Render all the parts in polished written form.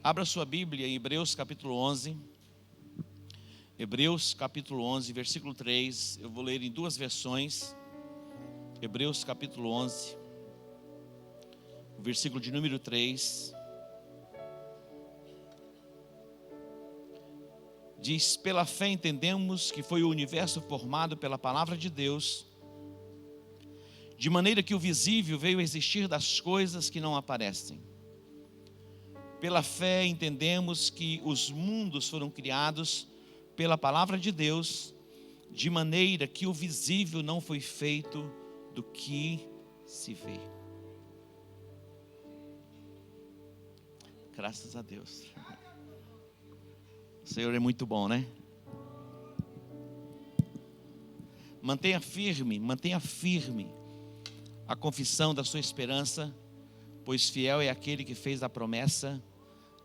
Abra sua Bíblia em Hebreus capítulo 11. Hebreus capítulo 11, versículo 3. Eu vou ler em duas versões. Hebreus capítulo 11, versículo de número 3. Diz: pela fé entendemos que foi o universo formado pela palavra de Deus, de maneira que o visível veio a existir das coisas que não aparecem. Pela fé entendemos que os mundos foram criados pela palavra de Deus, de maneira que o visível não foi feito do que se vê. Graças a Deus. O Senhor é muito bom, né? Mantenha firme a confissão da sua esperança, pois fiel é aquele que fez a promessa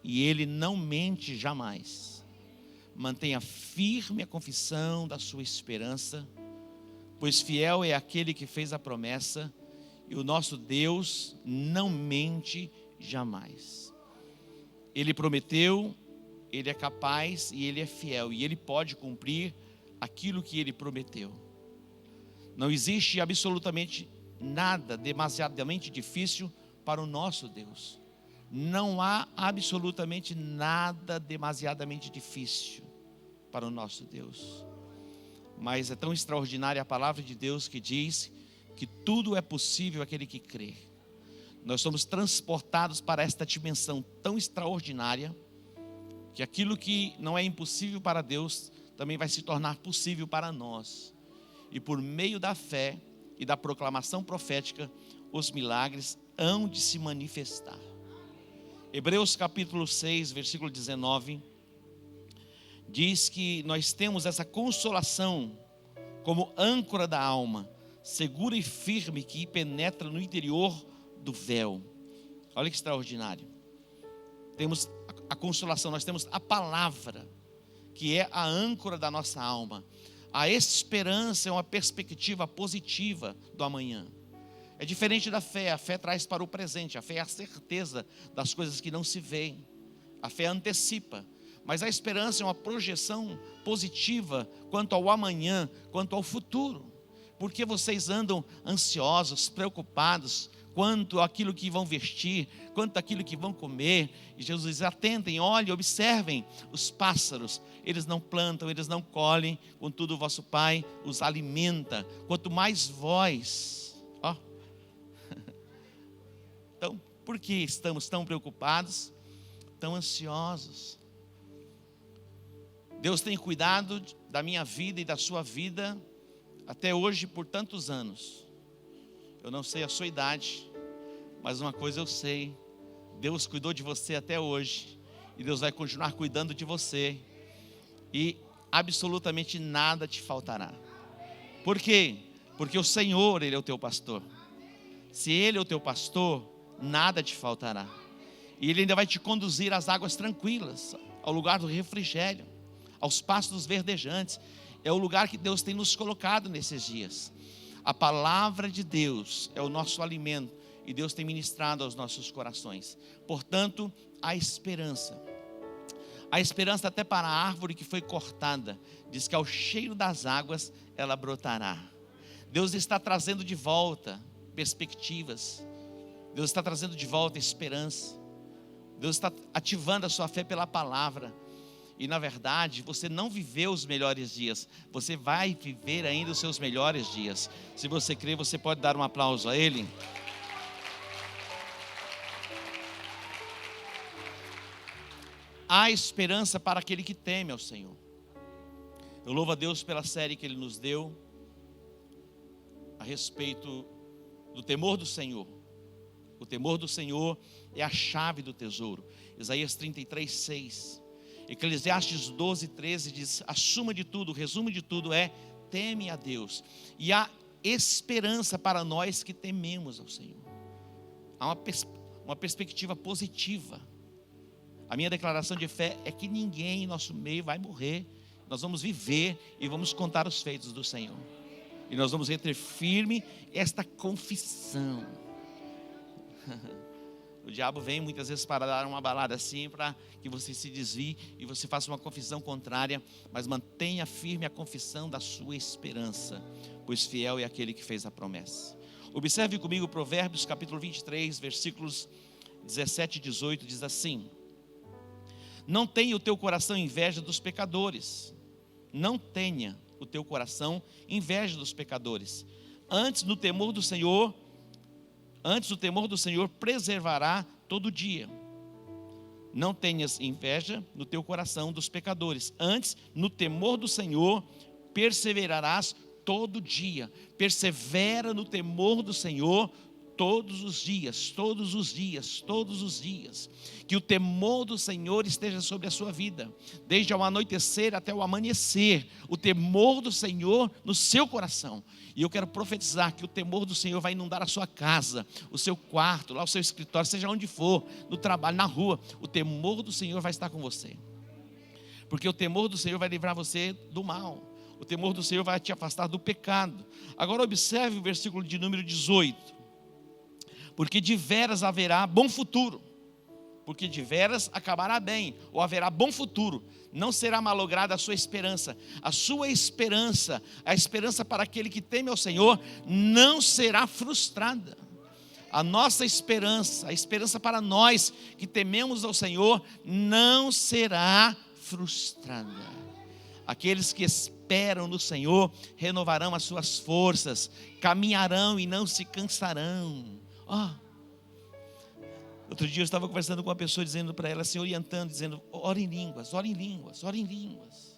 e ele não mente jamais. Mantenha firme a confissão da sua esperança, pois fiel é aquele que fez a promessa e o nosso Deus não mente jamais. Ele prometeu, Ele é capaz e Ele é fiel, e Ele pode cumprir aquilo que Ele prometeu. Não existe absolutamente nada demasiadamente difícil para o nosso Deus. Não há absolutamente nada demasiadamente difícil para o nosso Deus. Mas é tão extraordinária a palavra de Deus que diz que tudo é possível àquele que crê. Nós somos transportados para esta dimensão tão extraordinária, que aquilo que não é impossível para Deus também vai se tornar possível para nós. E por meio da fé e da proclamação profética, os milagres hão de se manifestar. Hebreus capítulo 6, versículo 19, diz que nós temos essa consolação como âncora da alma, segura e firme, que penetra no interior do véu. Olha que extraordinário. Temos a consolação, nós temos a palavra, que é a âncora da nossa alma. A esperança é uma perspectiva positiva do amanhã. É diferente da fé. A fé traz para o presente, a fé é a certeza das coisas que não se veem. A fé antecipa, mas a esperança é uma projeção positiva quanto ao amanhã, quanto ao futuro. Porque vocês andam ansiosos, preocupados quanto àquilo que vão vestir, quanto àquilo que vão comer? E Jesus diz: atentem, olhem, observem os pássaros, eles não plantam, eles não colhem, contudo o vosso Pai os alimenta. Quanto mais vós, Então, por que estamos tão preocupados, tão ansiosos? Deus tem cuidado da minha vida e da sua vida até hoje por tantos anos. Eu não sei a sua idade, mas uma coisa eu sei: Deus cuidou de você até hoje, e Deus vai continuar cuidando de você, e absolutamente nada te faltará. Por quê? Porque o Senhor, Ele é o teu pastor. Se Ele é o teu pastor, nada te faltará. E Ele ainda vai te conduzir às águas tranquilas, ao lugar do refrigério, aos pastos verdejantes. É o lugar que Deus tem nos colocado nesses dias. A palavra de Deus é o nosso alimento, e Deus tem ministrado aos nossos corações. Portanto, a esperança até para a árvore que foi cortada, diz que ao cheiro das águas ela brotará. Deus está trazendo de volta perspectivas. Deus está trazendo de volta esperança. Deus está ativando a sua fé pela palavra. E na verdade, você não viveu os melhores dias, você vai viver ainda os seus melhores dias. Se você crê, você pode dar um aplauso a Ele. Há esperança para aquele que teme ao Senhor. Eu louvo a Deus pela série que Ele nos deu a respeito do temor do Senhor. O temor do Senhor é a chave do tesouro. Isaías 33, 6. Eclesiastes 12, 13 diz: a suma de tudo, o resumo de tudo é: teme a Deus. E há esperança para nós que tememos ao Senhor. Há uma perspectiva positiva. A minha declaração de fé é que ninguém em nosso meio vai morrer. Nós vamos viver e vamos contar os feitos do Senhor. E nós vamos reter firme esta confissão. O diabo vem muitas vezes para dar uma balada assim, para que você se desvie e você faça uma confissão contrária, mas mantenha firme a confissão da sua esperança, pois fiel é aquele que fez a promessa. Observe comigo Provérbios capítulo 23, versículos 17 e 18, diz assim: não tenha o teu coração inveja dos pecadores, não tenha o teu coração inveja dos pecadores, antes o temor do Senhor preservará todo dia. Não tenhas inveja no teu coração dos pecadores, antes no temor do Senhor perseverarás todo dia. Persevera no temor do Senhor todos os dias, todos os dias, todos os dias. Que o temor do Senhor esteja sobre a sua vida, desde o anoitecer até o amanhecer, o temor do Senhor no seu coração. E eu quero profetizar que o temor do Senhor vai inundar a sua casa, o seu quarto, lá o seu escritório, seja onde for, no trabalho, na rua. O temor do Senhor vai estar com você, porque o temor do Senhor vai livrar você do mal. O temor do Senhor vai te afastar do pecado. Agora observe o versículo de número 18. Porque de veras haverá bom futuro, porque de veras acabará bem, ou haverá bom futuro, não será malograda a sua esperança, a esperança para aquele que teme ao Senhor, não será frustrada. A nossa esperança, a esperança para nós que tememos ao Senhor, não será frustrada. Aqueles que esperam no Senhor renovarão as suas forças, caminharão e não se cansarão. Outro dia eu estava conversando com uma pessoa, dizendo para ela, assim, orientando, dizendo: ora em línguas, ora em línguas, ora em línguas,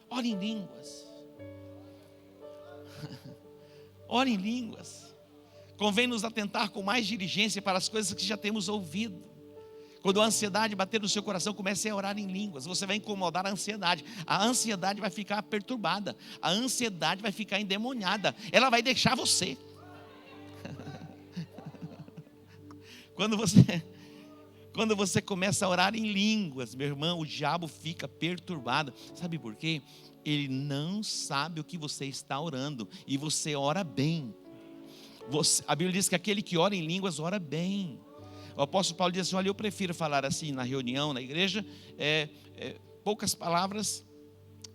ora em línguas. Ora em línguas. Convém nos atentar com mais diligência para as coisas que já temos ouvido. Quando a ansiedade bater no seu coração, comece a orar em línguas. Você vai incomodar a ansiedade. A ansiedade vai ficar perturbada. A ansiedade vai ficar endemoniada. Ela vai deixar você. Quando você começa a orar em línguas, meu irmão, o diabo fica perturbado. Sabe por quê? Ele não sabe o que você está orando. E você ora bem. A Bíblia diz que aquele que ora em línguas, ora bem. O apóstolo Paulo diz assim: olha, eu prefiro falar assim na reunião, na igreja, poucas palavras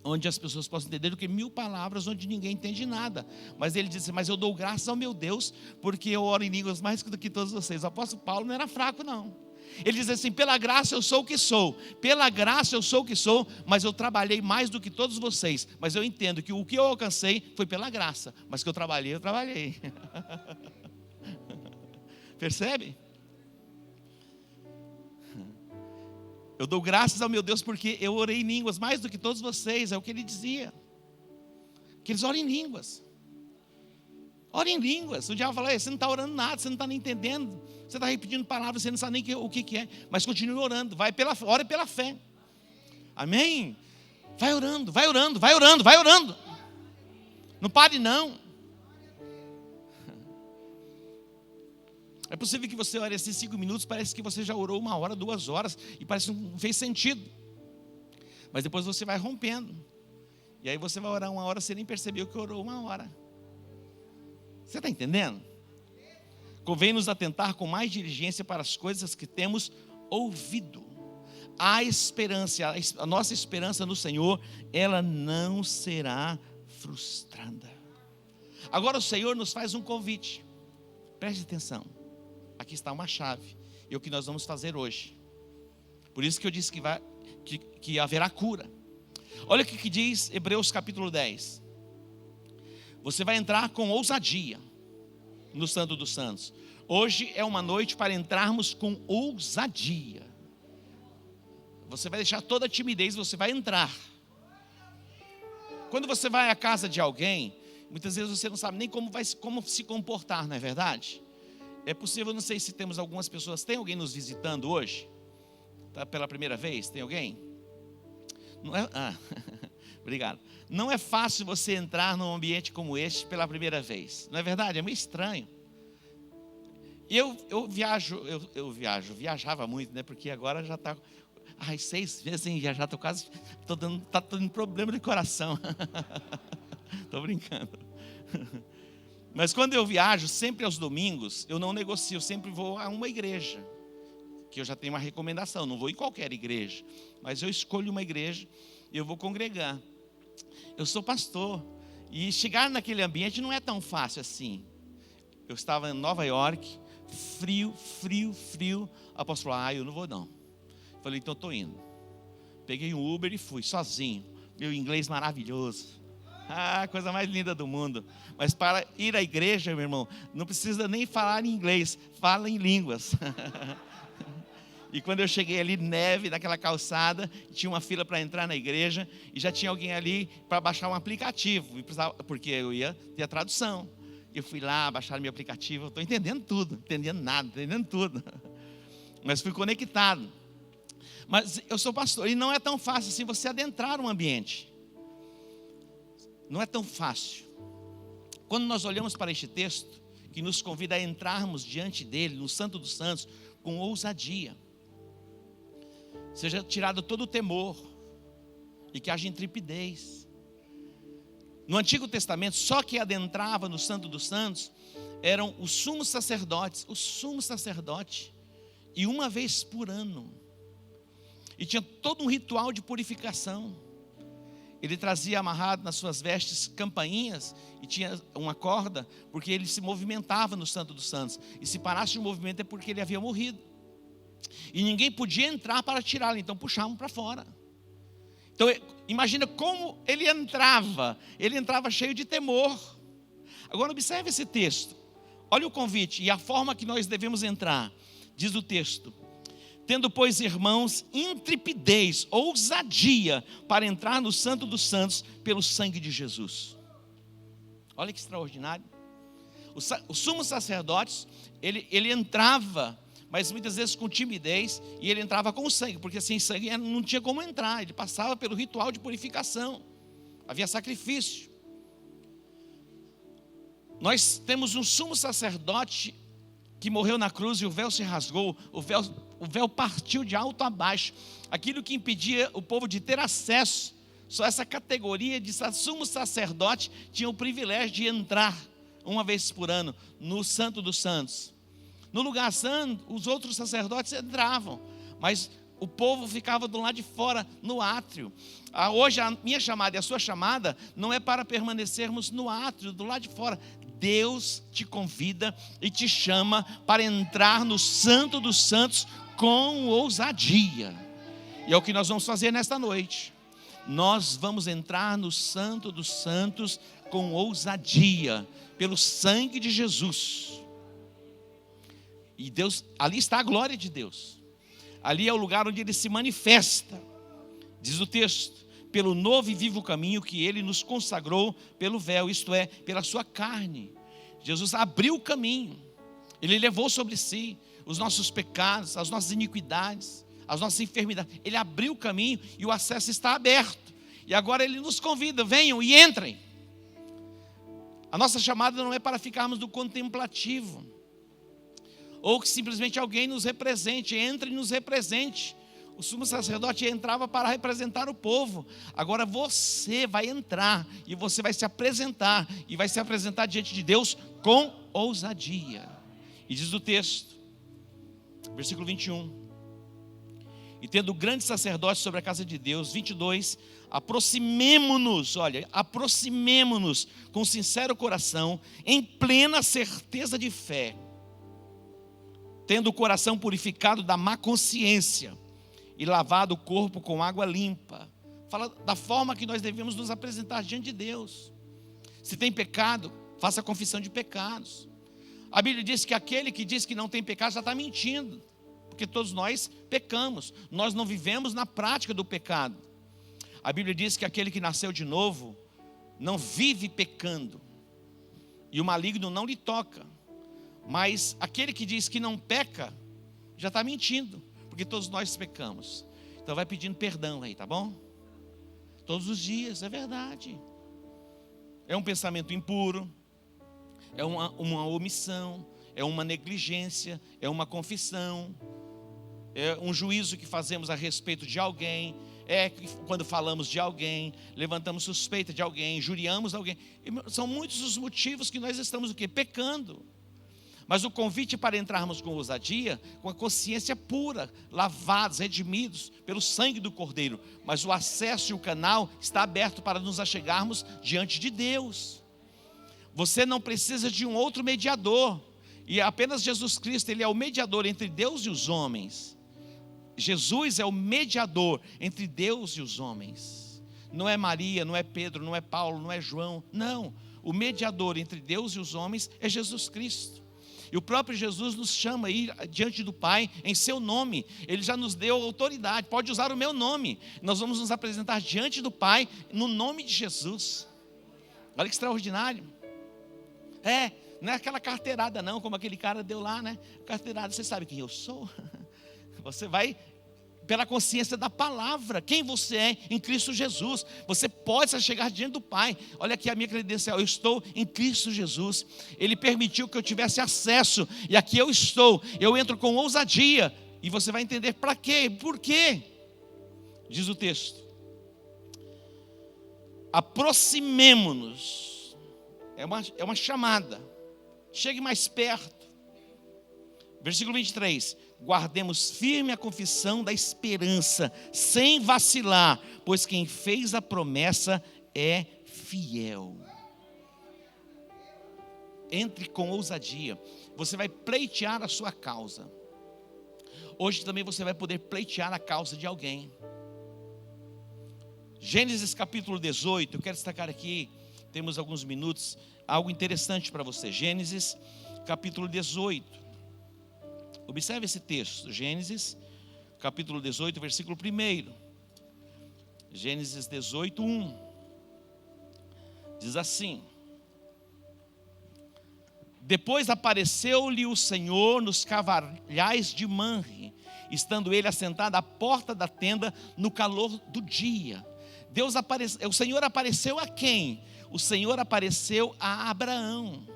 onde as pessoas possam entender, do que 1000 palavras onde ninguém entende nada. Mas ele disse: mas eu dou graças ao meu Deus, porque eu oro em línguas mais do que todos vocês. O apóstolo Paulo não era fraco, não. Ele diz assim: pela graça eu sou o que sou, pela graça eu sou o que sou, mas eu trabalhei mais do que todos vocês. Mas eu entendo que o que eu alcancei foi pela graça, mas que eu trabalhei. Percebe? Eu dou graças ao meu Deus porque eu orei em línguas mais do que todos vocês. É o que ele dizia, que eles oram em línguas. Ora em línguas. O diabo fala: você não está orando nada, você não está nem entendendo, você está repetindo palavras, você não sabe nem o que é. Mas continue orando, ore pela fé. Amém? Vai orando, vai orando, vai orando, vai orando. Não pare não. É possível que você ore assim 5 minutos, parece que você já orou 1 hora, 2 horas, e parece que não fez sentido. Mas depois você vai rompendo. E aí você vai orar 1 hora, você nem percebeu que orou 1 hora. Você está entendendo? Convém nos atentar com mais diligência para as coisas que temos ouvido. A esperança, a nossa esperança no Senhor, ela não será frustrada. Agora o Senhor nos faz um convite. Preste atenção. Aqui está uma chave. E o que nós vamos fazer hoje. Por isso que eu disse que haverá cura. Olha o que diz Hebreus capítulo 10. Você vai entrar com ousadia no Santo dos Santos. Hoje é uma noite para entrarmos com ousadia. Você vai deixar toda a timidez, você vai entrar. Quando você vai à casa de alguém, muitas vezes você não sabe nem como se comportar, não é verdade? É possível, não sei se temos algumas pessoas. Tem alguém nos visitando hoje? Tá, pela primeira vez? Tem alguém? Não é? Obrigado. Não é fácil você entrar num ambiente como este pela primeira vez. Não é verdade? É meio estranho. E eu viajava muito, né? Porque agora já está... 6 meses sem viajar, está dando problema de coração. Estou brincando. Mas quando eu viajo, sempre aos domingos, eu não negocio, eu sempre vou a uma igreja. Aqui eu já tenho uma recomendação, não vou em qualquer igreja, mas eu escolho uma igreja e eu vou congregar. Eu sou pastor e chegar naquele ambiente não é tão fácil assim. Eu estava em Nova York, frio. A apóstolo falou, eu não vou não. Falei, então eu estou indo. Peguei um Uber e fui, sozinho. Meu inglês maravilhoso. Coisa mais linda do mundo. Mas para ir à igreja, meu irmão, não precisa nem falar em inglês, fala em línguas. E quando eu cheguei ali, neve, naquela calçada, tinha uma fila para entrar na igreja, e já tinha alguém ali para baixar um aplicativo, porque eu ia ter a tradução. Eu fui lá, baixar meu aplicativo, eu estou entendendo tudo, entendendo nada, entendendo tudo. Mas fui conectado. Mas eu sou pastor, e não é tão fácil assim você adentrar um ambiente. Não é tão fácil. Quando nós olhamos para este texto, que nos convida a entrarmos diante dele, no Santo dos Santos, com ousadia, seja tirado todo o temor, e que haja intrepidez. No Antigo Testamento, só quem adentrava no Santo dos Santos eram os sumos sacerdotes, o sumo sacerdote, e uma vez por ano. E tinha todo um ritual de purificação. Ele trazia amarrado nas suas vestes campainhas e tinha uma corda, porque ele se movimentava no Santo dos Santos. E se parasse de movimento é porque ele havia morrido. E ninguém podia entrar para tirá-lo, então puxavam para fora. Então imagina como ele entrava cheio de temor. Agora observe esse texto, olha o convite e a forma que nós devemos entrar. Diz o texto: tendo, pois, irmãos, intrepidez, ousadia para entrar no Santo dos Santos pelo sangue de Jesus. Olha que extraordinário. O sumo sacerdote, ele entrava, mas muitas vezes com timidez, e ele entrava com sangue, porque sem sangue não tinha como entrar. Ele passava pelo ritual de purificação, havia sacrifício. Nós temos um sumo sacerdote que morreu na cruz e o véu se rasgou, o véu partiu de alto a baixo. Aquilo que impedia o povo de ter acesso, só essa categoria de sumo sacerdote tinha o privilégio de entrar uma vez por ano no Santo dos Santos. No lugar santo, os outros sacerdotes entravam, mas o povo ficava do lado de fora, no átrio. Hoje a minha chamada e a sua chamada não é para permanecermos no átrio, do lado de fora. Deus te convida e te chama para entrar no Santo dos Santos com ousadia. E é o que nós vamos fazer nesta noite. Nós vamos entrar no Santo dos Santos com ousadia, pelo sangue de Jesus. E Deus, ali está a glória de Deus. Ali é o lugar onde Ele se manifesta. Diz o texto: pelo novo e vivo caminho que Ele nos consagrou pelo véu, isto é, pela sua carne. Jesus abriu o caminho. Ele levou sobre si os nossos pecados, as nossas iniquidades, as nossas enfermidades. Ele abriu o caminho e o acesso está aberto. E agora Ele nos convida: venham e entrem. A nossa chamada não é para ficarmos no contemplativo, ou que simplesmente alguém nos represente, entre e nos represente. O sumo sacerdote entrava para representar o povo. Agora você vai entrar e você vai se apresentar, e vai se apresentar diante de Deus com ousadia. E diz o texto, versículo 21: e tendo grande sacerdote sobre a casa de Deus, 22, aproximemo-nos com sincero coração, em plena certeza de fé, tendo o coração purificado da má consciência e lavado o corpo com água limpa. Fala da forma que nós devemos nos apresentar diante de Deus. Se tem pecado, faça confissão de pecados. A Bíblia diz que aquele que diz que não tem pecado já está mentindo, porque todos nós pecamos, nós não vivemos na prática do pecado. A Bíblia diz que aquele que nasceu de novo não vive pecando, e o maligno não lhe toca. Mas aquele que diz que não peca já está mentindo, porque todos nós pecamos. Então vai pedindo perdão aí, tá bom? Todos os dias, é verdade. É um pensamento impuro, é uma omissão, é uma negligência, é uma confissão, é um juízo que fazemos a respeito de alguém, é quando falamos de alguém, levantamos suspeita de alguém, injuriamos alguém. São muitos os motivos que nós estamos o quê? Pecando. Mas o convite para entrarmos com ousadia, com a consciência pura, lavados, redimidos pelo sangue do Cordeiro. Mas o acesso e o canal está aberto para nos achegarmos diante de Deus. Você não precisa de um outro mediador. E apenas Jesus Cristo, Ele é o mediador entre Deus e os homens. Jesus é o mediador entre Deus e os homens. Não é Maria, não é Pedro, não é Paulo, não é João. Não, o mediador entre Deus e os homens é Jesus Cristo. E o próprio Jesus nos chama a ir diante do Pai em seu nome. Ele já nos deu autoridade, pode usar o meu nome. Nós vamos nos apresentar diante do Pai no nome de Jesus. Olha que extraordinário. Não é aquela carteirada não, como aquele cara deu lá, né? Carteirada, você sabe quem eu sou? Você vai pela consciência da palavra, quem você é em Cristo Jesus. Você pode chegar diante do Pai. Olha aqui a minha credencial, eu estou em Cristo Jesus. Ele permitiu que eu tivesse acesso, e aqui eu estou. Eu entro com ousadia, e você vai entender para quê, por quê. Diz o texto: aproximemo-nos. É uma chamada. Chegue mais perto. Versículo 23. Guardemos firme a confissão da esperança, sem vacilar, pois quem fez a promessa é fiel. Entre com ousadia. Você vai pleitear a sua causa. Hoje também você vai poder pleitear a causa de alguém. Gênesis capítulo 18, eu quero destacar aqui, temos alguns minutos, algo interessante para você. Gênesis capítulo 18. Observe esse texto, Gênesis capítulo 18, versículo 1. Gênesis 18, 1. Diz assim: depois apareceu-lhe o Senhor nos carvalhais de Manre, estando ele assentado à porta da tenda no calor do dia. O Senhor apareceu a quem? O Senhor apareceu a Abraão.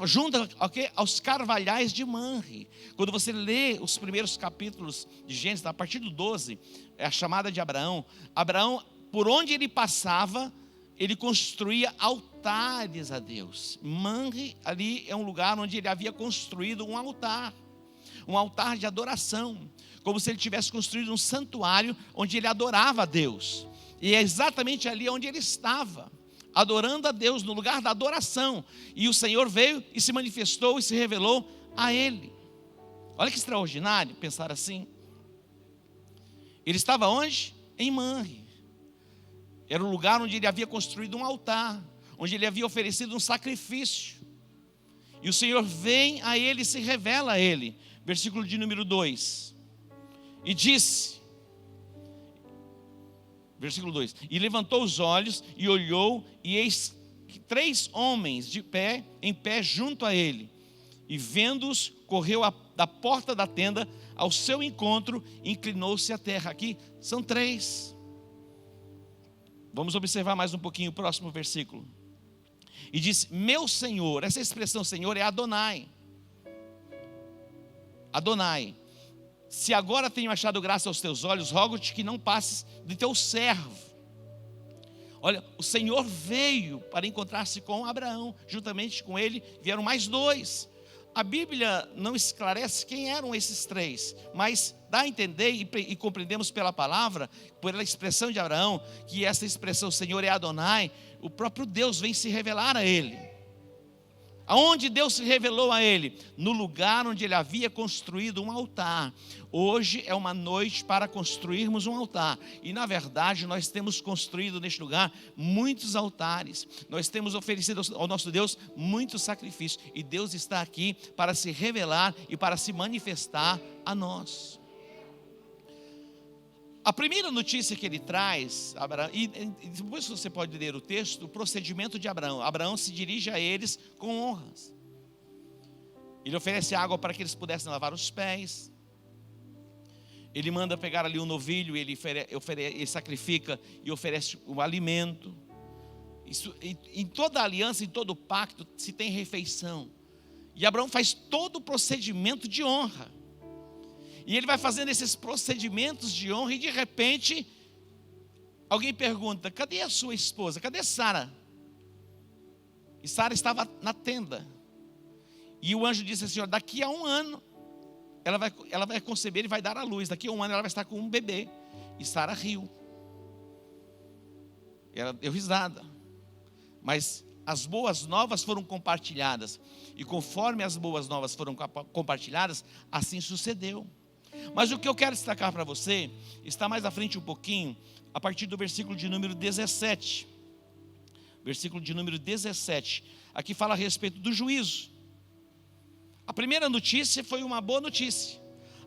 Junto aos carvalhais de Manre. Quando você lê os primeiros capítulos de Gênesis, a partir do 12, é a chamada de Abraão. Abraão, por onde ele passava, ele construía altares a Deus. Manre ali é um lugar onde ele havia construído um altar de adoração, como se ele tivesse construído um santuário onde ele adorava a Deus. E é exatamente ali onde ele estava, adorando a Deus, no lugar da adoração. E o Senhor veio e se manifestou e se revelou a ele. Olha que extraordinário pensar assim. Ele estava onde? Em Manre. Era o lugar onde ele havia construído um altar, onde ele havia oferecido um sacrifício. E o Senhor vem a ele e se revela a ele. Versículo de número 2. E disse, versículo 2: e levantou os olhos e olhou, e eis que 3 homens em pé junto a ele. E vendo-os, correu da porta da tenda ao seu encontro, e inclinou-se à terra. Aqui são 3. Vamos observar mais um pouquinho o próximo versículo. E disse: meu Senhor. Essa expressão Senhor é Adonai. Adonai, se agora tenho achado graça aos teus olhos, rogo-te que não passes de teu servo. Olha, o Senhor veio para encontrar-se com Abraão. Juntamente com ele vieram mais 2. A Bíblia não esclarece quem eram esses 3, mas dá a entender e compreendemos pela palavra, pela expressão de Abraão, que essa expressão Senhor é Adonai. O próprio Deus vem se revelar a ele. Aonde Deus se revelou a ele? No lugar onde ele havia construído um altar. Hoje é uma noite para construirmos um altar. E na verdade nós temos construído neste lugar muitos altares. Nós temos oferecido ao nosso Deus muitos sacrifícios. E Deus está aqui para se revelar e para se manifestar a nós. A primeira notícia que ele traz, Abraão, e depois você pode ler o texto, o procedimento de Abraão. Abraão se dirige a eles com honras. Ele oferece água para que eles pudessem lavar os pés. Ele manda pegar ali um novilho, ele sacrifica e oferece o alimento. Em toda aliança, em todo pacto, se tem refeição. E Abraão faz todo o procedimento de honra. E ele vai fazendo esses procedimentos de honra, e de repente alguém pergunta: cadê a sua esposa? Cadê Sara? E Sara estava na tenda. E o anjo disse assim: daqui a 1 ano ela vai conceber e vai dar à luz. Daqui a 1 ano ela vai estar com um bebê. E Sara riu. Ela deu risada. Mas as boas novas foram compartilhadas. E conforme as boas novas foram compartilhadas, assim sucedeu. Mas o que eu quero destacar para você está mais à frente um pouquinho, a partir do versículo de número 17. Versículo de número 17. Aqui fala a respeito do juízo. A primeira notícia foi uma boa notícia.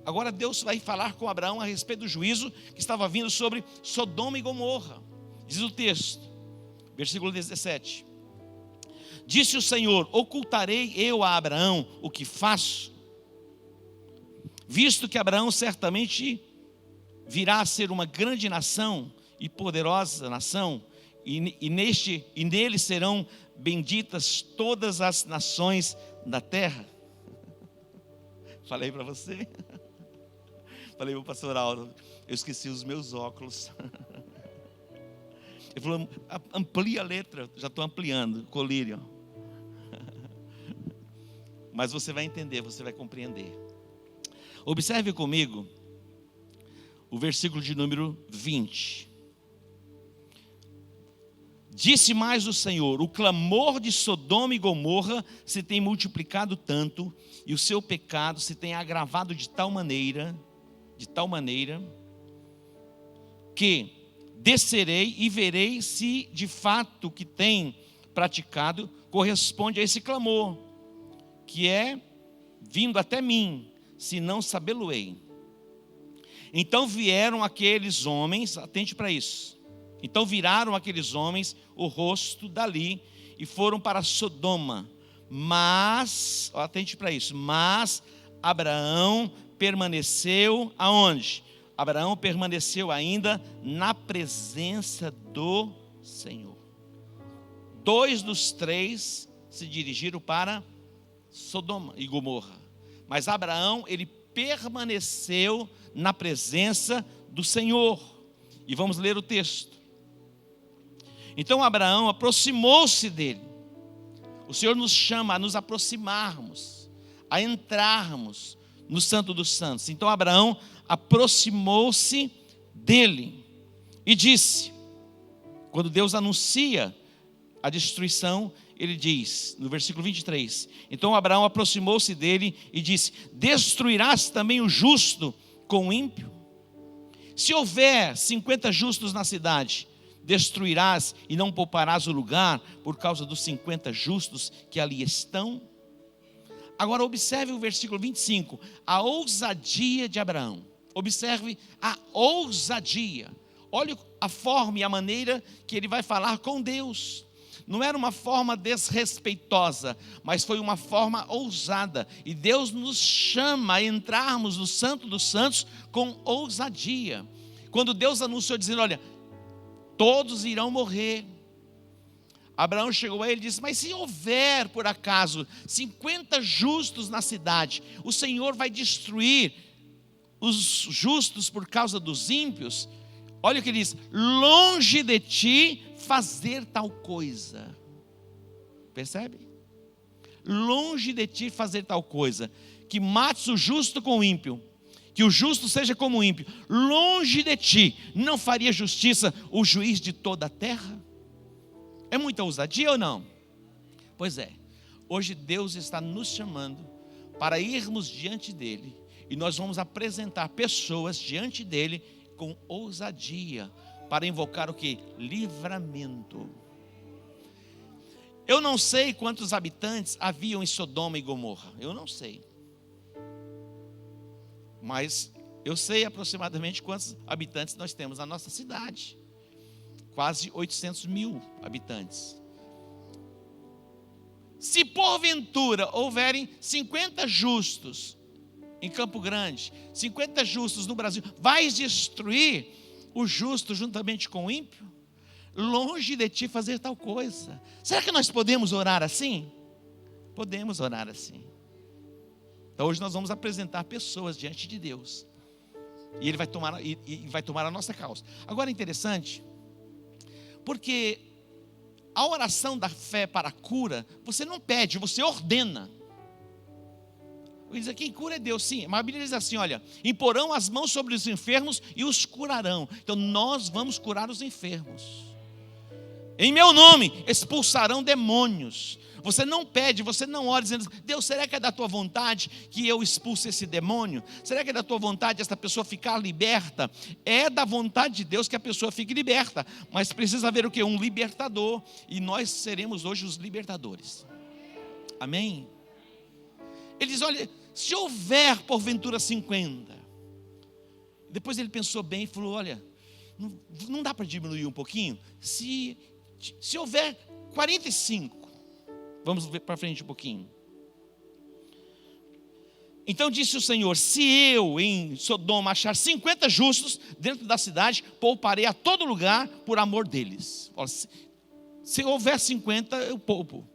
Agora Deus vai falar com Abraão a respeito do juízo que estava vindo sobre Sodoma e Gomorra. Diz o texto, versículo 17. Disse o Senhor: ocultarei eu a Abraão o que faço? Visto que Abraão certamente virá a ser uma grande nação e poderosa nação, e nele serão benditas todas as nações da terra. Falei para você. Falei para o pastor Aldo, eu esqueci os meus óculos. Ele falou: amplia a letra. Já estou ampliando, colírio. Mas você vai entender, você vai compreender. Observe comigo o versículo de número 20. Disse mais o Senhor: o clamor de Sodoma e Gomorra se tem multiplicado tanto, e o seu pecado se tem agravado de tal maneira, que descerei e verei se de fato o que tem praticado corresponde a esse clamor, que é vindo até mim, se não sabê-lo-ei. Então vieram aqueles homens, atente para isso. Então viraram aqueles homens o rosto dali e foram para Sodoma. Mas, atente para isso, mas Abraão permaneceu aonde? Abraão permaneceu ainda na presença do Senhor. 2 dos 3 se dirigiram para Sodoma e Gomorra. Mas Abraão, ele permaneceu na presença do Senhor. E vamos ler o texto. Então Abraão aproximou-se dele. O Senhor nos chama a nos aproximarmos, a entrarmos no Santo dos Santos. Então Abraão aproximou-se dele e disse, quando Deus anuncia a destruição, ele diz, no versículo 23, então Abraão aproximou-se dele e disse: destruirás também o justo com o ímpio? Se houver 50 justos na cidade, destruirás e não pouparás o lugar por causa dos 50 justos que ali estão? Agora observe o versículo 25, a ousadia de Abraão. Observe a ousadia. Olha a forma e a maneira que ele vai falar com Deus. Não era uma forma desrespeitosa, mas foi uma forma ousada. E Deus nos chama a entrarmos no Santo dos Santos com ousadia. Quando Deus anunciou dizendo, olha, todos irão morrer. Abraão chegou a ele e disse, mas se houver por acaso 50 justos na cidade, o Senhor vai destruir os justos por causa dos ímpios? Olha o que ele diz, longe de ti fazer tal coisa. Percebe? Longe de ti fazer tal coisa, que mates o justo com o ímpio, que o justo seja como o ímpio. Longe de ti, não faria justiça o juiz de toda a terra? É muita ousadia ou não? Pois é, hoje Deus está nos chamando para irmos diante dele, e nós vamos apresentar pessoas diante dele com ousadia, para invocar o que? Livramento. Eu não sei quantos habitantes haviam em Sodoma e Gomorra, eu não sei, mas eu sei aproximadamente quantos habitantes nós temos na nossa cidade. Quase 800 mil habitantes. Se porventura houverem 50 justos em Campo Grande, 50 justos no Brasil, vais destruir o justo juntamente com o ímpio? Longe de ti fazer tal coisa. Será que nós podemos orar assim? Podemos orar assim. Então hoje nós vamos apresentar pessoas diante de Deus, e Ele vai tomar a nossa causa. Agora é interessante, porque a oração da fé para a cura, você não pede, você ordena. Diz, quem cura é Deus, sim. Mas a Bíblia diz assim, olha, imporão as mãos sobre os enfermos e os curarão. Então nós vamos curar os enfermos. Em meu nome expulsarão demônios. Você não pede, você não ora dizendo, Deus, será que é da tua vontade que eu expulse esse demônio? Será que é da tua vontade essa pessoa ficar liberta? É da vontade de Deus que a pessoa fique liberta, mas precisa haver o quê? Um libertador, e nós seremos hoje os libertadores. Amém? Ele diz, olha, se houver porventura 50, depois ele pensou bem e falou, olha, não dá para diminuir um pouquinho? Se houver 45, vamos ver para frente um pouquinho. Então disse o Senhor, se eu em Sodoma achar 50 justos dentro da cidade, pouparei a todo lugar por amor deles. Olha, se houver 50, eu poupo.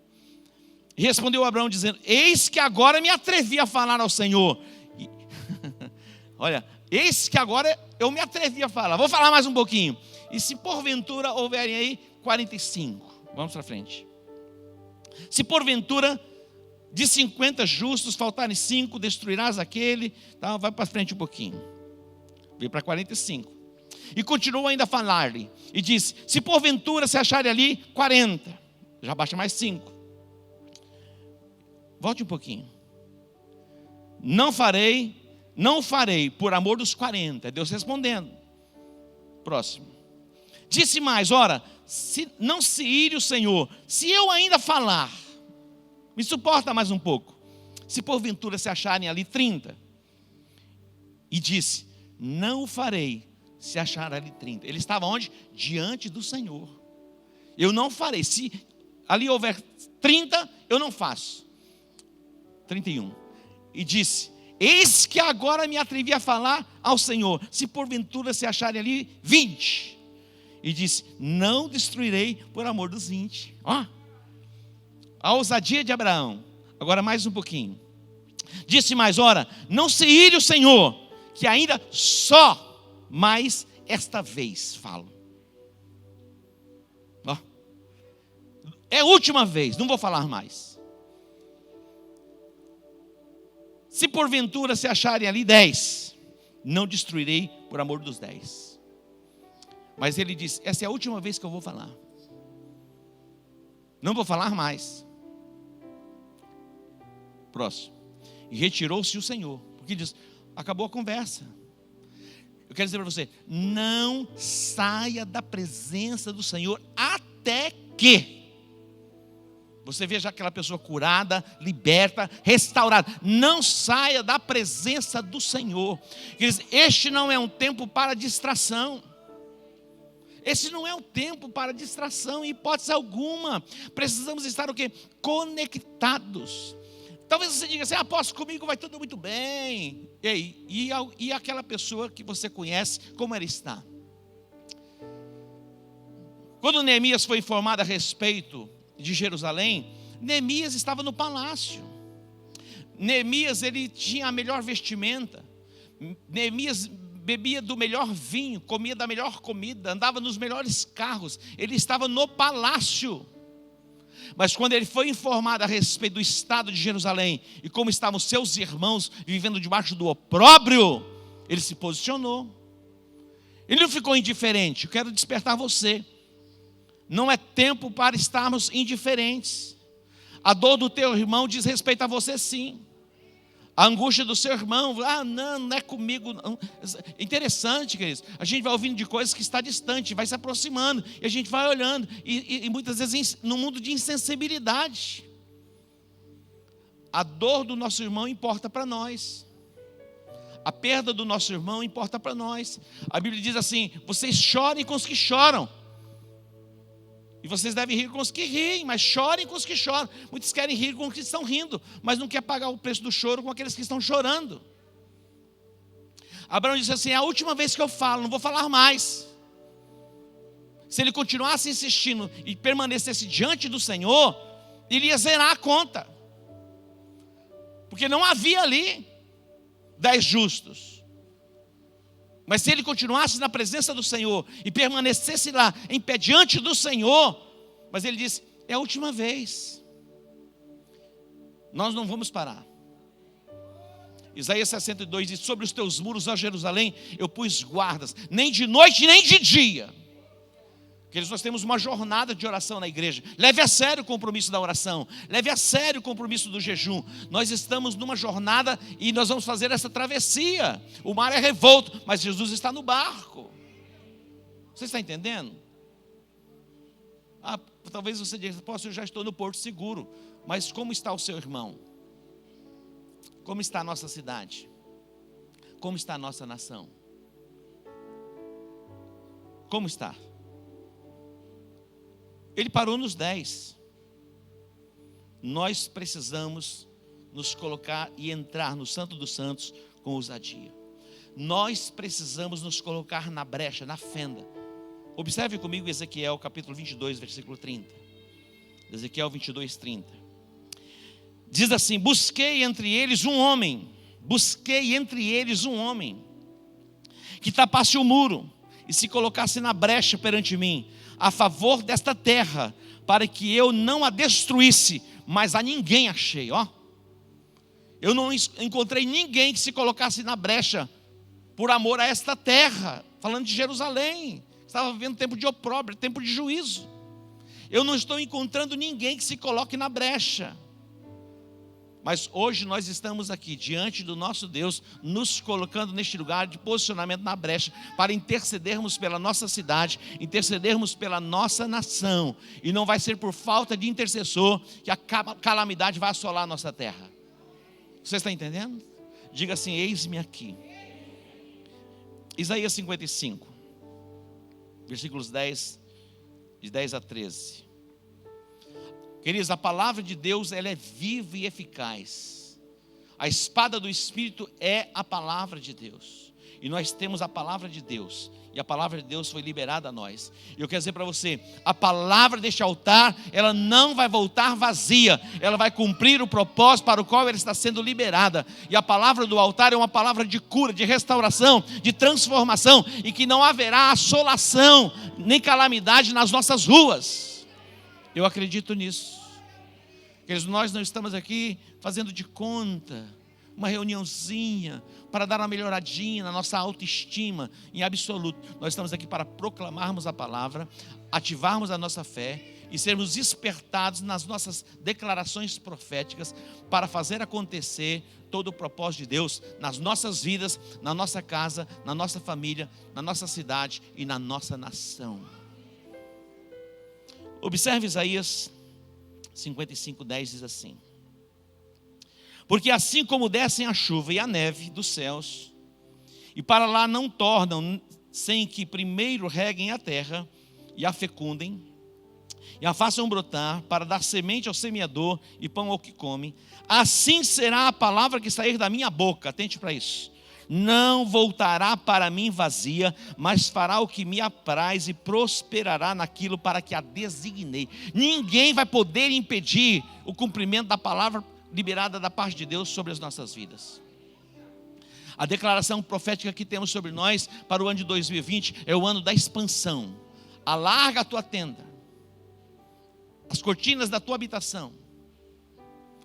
E respondeu Abraão dizendo, eis que agora me atrevi a falar ao Senhor. Olha, eis que agora eu me atrevi a falar. Vou falar mais um pouquinho. E se porventura houverem aí 45, vamos para frente. Se porventura de 50 justos faltarem 5, destruirás aquele. Tá, vai para frente um pouquinho. Veio para 45. E continuou ainda a falar-lhe. E disse, se porventura se acharem ali 40, já baixa mais 5. Volte um pouquinho. Não farei por amor dos 40. É Deus respondendo. Próximo. Disse mais, ora, não se ire o Senhor, se eu ainda falar, me suporta mais um pouco. Se porventura se acharem ali 30. E disse, não o farei se achar ali 30. Ele estava onde? Diante do Senhor. Eu não farei. Se ali houver 30, eu não faço. 31. E disse, eis que agora me atrevi a falar ao Senhor, se porventura se acharem ali 20. E disse, não destruirei por amor dos 20. Ó, a ousadia de Abraão. Agora mais um pouquinho. Disse mais, ora, não se ire o Senhor, que ainda só mais esta vez falo. Ó, é a última vez, não vou falar mais. Se porventura se acharem ali 10, não destruirei por amor dos 10. Mas ele diz, essa é a última vez que eu vou falar. Não vou falar mais. Próximo. E retirou-se o Senhor. Porque diz, acabou a conversa. Eu quero dizer para você, não saia da presença do Senhor até que você veja aquela pessoa curada, liberta, restaurada. Não saia da presença do Senhor. Este não é um tempo para distração. Esse não é um tempo para distração, em hipótese alguma. Precisamos estar o quê? Conectados. Talvez você diga assim, apóstolo, comigo vai tudo muito bem. E aquela pessoa que você conhece, como ela está? Quando Neemias foi informado a respeito de Jerusalém, Neemias estava no palácio. Neemias, ele tinha a melhor vestimenta. Neemias bebia do melhor vinho, comia da melhor comida, andava nos melhores carros. Ele estava no palácio. Mas quando ele foi informado a respeito do estado de Jerusalém e como estavam seus irmãos vivendo debaixo do opróbrio, ele se posicionou. Ele não ficou indiferente. Eu quero despertar você. Não é tempo para estarmos indiferentes. A dor do teu irmão diz respeito a você, sim. A angústia do seu irmão, não é comigo. Não. Interessante, queridos. A gente vai ouvindo de coisas que está distante, vai se aproximando, e a gente vai olhando, e muitas vezes no mundo de insensibilidade. A dor do nosso irmão importa para nós. A perda do nosso irmão importa para nós. A Bíblia diz assim, vocês chorem com os que choram. E vocês devem rir com os que riem, mas chorem com os que choram. Muitos querem rir com os que estão rindo, mas não querem pagar o preço do choro com aqueles que estão chorando. Abraão disse assim, é a última vez que eu falo, não vou falar mais. Se ele continuasse insistindo e permanecesse diante do Senhor, ele ia zerar a conta. Porque não havia ali 10 justos. Mas se ele continuasse na presença do Senhor e permanecesse lá, em pé diante do Senhor, mas ele disse, é a última vez. Nós não vamos parar. Isaías 62 diz: sobre os teus muros, ó Jerusalém, eu pus guardas, nem de noite nem de dia. Queridos, nós temos uma jornada de oração na igreja. Leve a sério o compromisso da oração, leve a sério o compromisso do jejum. Nós estamos numa jornada e nós vamos fazer essa travessia. O mar é revolto, mas Jesus está no barco. Você está entendendo? Talvez você diga: eu já estou no porto seguro. Mas como está o seu irmão? Como está a nossa cidade? Como está a nossa nação? Como está? Ele parou nos 10. Nós precisamos nos colocar e entrar no Santo dos Santos com ousadia. Nós precisamos nos colocar na brecha, na fenda. Observe comigo Ezequiel capítulo 22, versículo 30. Ezequiel 22, 30. Diz assim: busquei entre eles um homem que tapasse o muro e se colocasse na brecha perante mim, a favor desta terra, para que eu não a destruísse, mas a ninguém achei. Eu não encontrei ninguém que se colocasse na brecha por amor a esta terra. Falando de Jerusalém, estava vivendo tempo de opróbrio, tempo de juízo. Eu não estou encontrando ninguém que se coloque na brecha. Mas hoje nós estamos aqui diante do nosso Deus, nos colocando neste lugar de posicionamento na brecha, para intercedermos pela nossa cidade, intercedermos pela nossa nação. E não vai ser por falta de intercessor que a calamidade vai assolar a nossa terra. Você está entendendo? Diga assim: eis-me aqui. Isaías 55, versículos 10, de 10 a 13. Queridos, a palavra de Deus, ela é viva e eficaz. A espada do Espírito é a palavra de Deus. E nós temos a palavra de Deus. E a palavra de Deus foi liberada a nós. E eu quero dizer para você: a palavra deste altar, ela não vai voltar vazia. Ela vai cumprir o propósito para o qual ela está sendo liberada. E a palavra do altar é uma palavra de cura, de restauração, de transformação. E que não haverá assolação, nem calamidade nas nossas ruas. Eu acredito nisso. Nós não estamos aqui fazendo de conta, uma reuniãozinha para dar uma melhoradinha na nossa autoestima, em absoluto. Nós estamos aqui para proclamarmos a palavra, ativarmos a nossa fé e sermos despertados nas nossas declarações proféticas para fazer acontecer todo o propósito de Deus nas nossas vidas, na nossa casa, na nossa família, na nossa cidade e na nossa nação. Observe Isaías 55, 10 diz assim: porque assim como descem a chuva e a neve dos céus, e para lá não tornam, sem que primeiro reguem a terra, e a fecundem, e a façam brotar, para dar semente ao semeador e pão ao que come, assim será a palavra que sair da minha boca. Atente para isso. Não voltará para mim vazia, mas fará o que me apraz e prosperará naquilo para que a designei. Ninguém vai poder impedir o cumprimento da palavra liberada da parte de Deus sobre as nossas vidas. A declaração profética que temos sobre nós para o ano de 2020 é o ano da expansão. Alarga a tua tenda, as cortinas da tua habitação,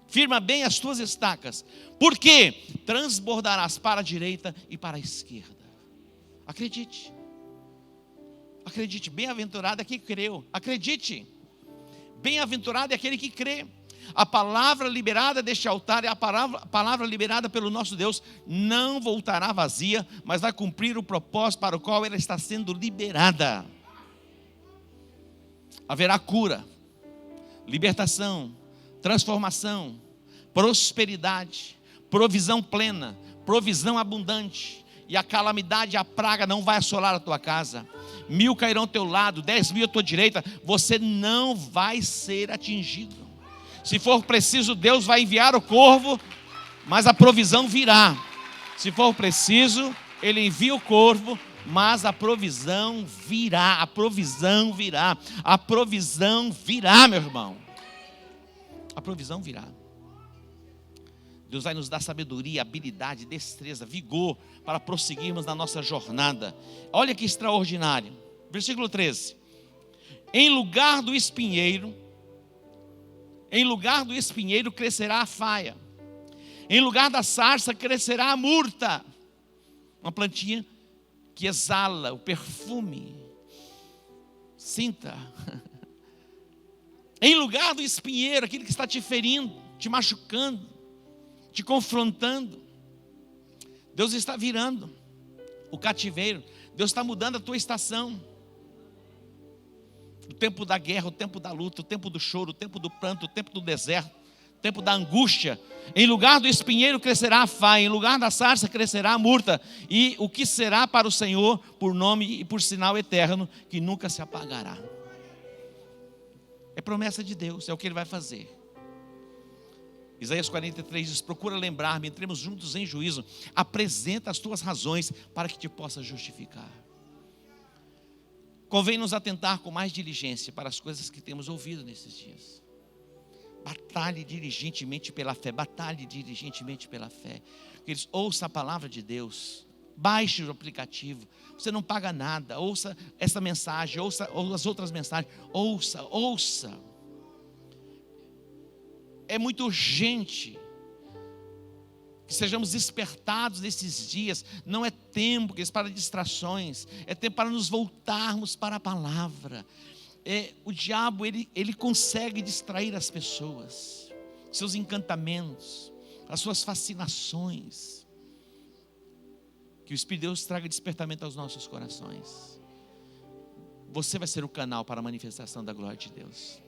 firma bem as tuas estacas, porque transbordarás para a direita e para a esquerda. Acredite, acredite. Bem-aventurado é aquele que creu. Acredite, bem-aventurado é aquele que crê. A palavra liberada deste altar é a palavra liberada pelo nosso Deus. Não voltará vazia, mas vai cumprir o propósito para o qual ela está sendo liberada. Haverá cura, libertação, transformação, prosperidade, provisão plena, provisão abundante. E a calamidade e a praga não vai assolar a tua casa. 1000 cairão ao teu lado, 10.000 à tua direita, você não vai ser atingido. Se for preciso, Deus vai enviar o corvo, mas a provisão virá. Se for preciso, Ele envia o corvo, mas a provisão virá. A provisão virá. A provisão virá, meu irmão. A provisão virá. Deus vai nos dar sabedoria, habilidade, destreza, vigor para prosseguirmos na nossa jornada. Olha que extraordinário. Versículo 13. Em lugar do espinheiro crescerá a faia. Em lugar da sarça crescerá a murta, uma plantinha que exala o perfume. Sinta. Em lugar do espinheiro, aquele que está te ferindo, te machucando, te confrontando, Deus está virando o cativeiro. Deus está mudando a tua estação. O tempo da guerra, o tempo da luta, o tempo do choro, o tempo do pranto, o tempo do deserto, o tempo da angústia. Em lugar do espinheiro crescerá a faia, em lugar da sarça crescerá a murta. E o que será para o Senhor por nome e por sinal eterno, que nunca se apagará. É promessa de Deus, é o que Ele vai fazer. Isaías 43 diz: procura lembrar-me, entremos juntos em juízo, apresenta as tuas razões para que te possa justificar. Convém nos atentar com mais diligência para as coisas que temos ouvido nesses dias. Batalhe diligentemente pela fé, batalhe diligentemente pela fé. Queridos, ouça a palavra de Deus, baixe o aplicativo, você não paga nada, ouça essa mensagem, ouça as outras mensagens, ouça. É muito urgente que sejamos despertados nesses dias. Não é tempo para distrações, é tempo para nos voltarmos para a palavra. O diabo ele consegue distrair as pessoas, seus encantamentos, as suas fascinações. Que o Espírito de Deus traga despertamento aos nossos corações. Você vai ser o canal para a manifestação da glória de Deus.